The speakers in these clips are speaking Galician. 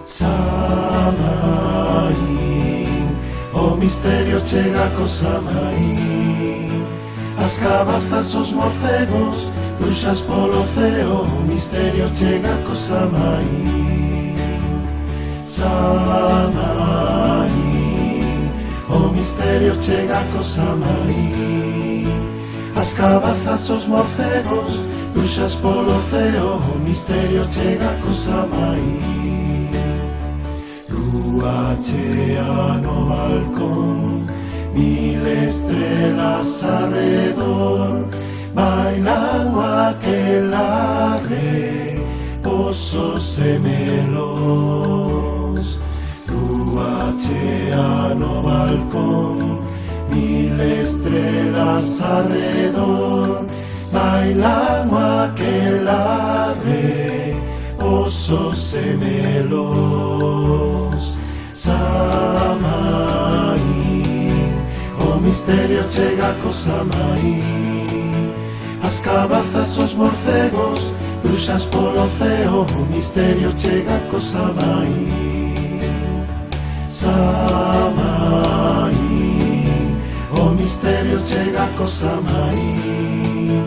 Samaín, o misterio chega co Samaín. As cabazas, os morcegos, bruxas polo ceo, o misterio chega co Samaín. Samaín, o misterio chega co Samaín. As cabazas, os morcegos, bruxas polo ceo, o misterio chega co Samaín. Lúa chea no balcón, mil estrelas arredor, bailan o aquelarre, osos e melóns. Lúa chea no balcón, mil estrelas arredor, bailan o aquelarre, osos e melóns. Samaín, o misterio chega co Samaín. As cabazas, os morcegos, bruxas polo ceo, o misterio chega co Samaín. Samaín, o misterio chega co Samaín.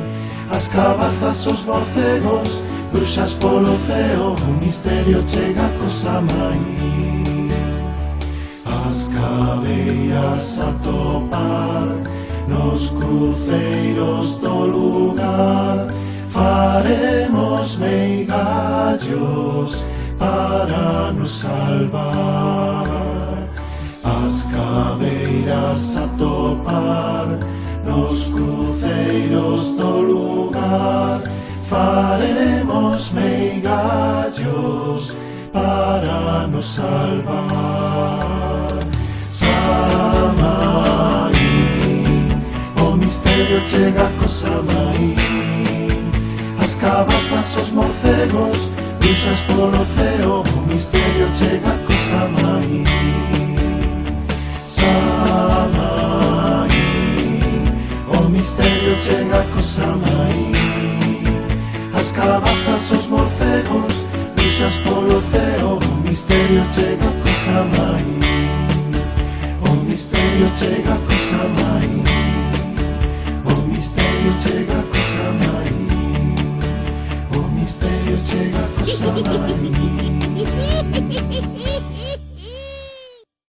As cabazas, os morcegos, bruxas polo ceo, o misterio chega co Samaín. As cabeiras a topar nos cruceiros do lugar, faremos meigallos para nos salvar. As cabeiras a topar nos cruceiros do lugar, faremos meigallos para nos salvar. Samaín, o misterio chega co Samaín. As cabazas, os morcegos, bruxas polo ceo, o misterio chega co Samaín. Samaín, o misterio chega co Samaín. As cabazas, os morcegos, bruxas polo ceo, o misterio chega co Samaín. O misterio chega co Samaín. O misterio chega co Samaín. O misterio chega co Samaín.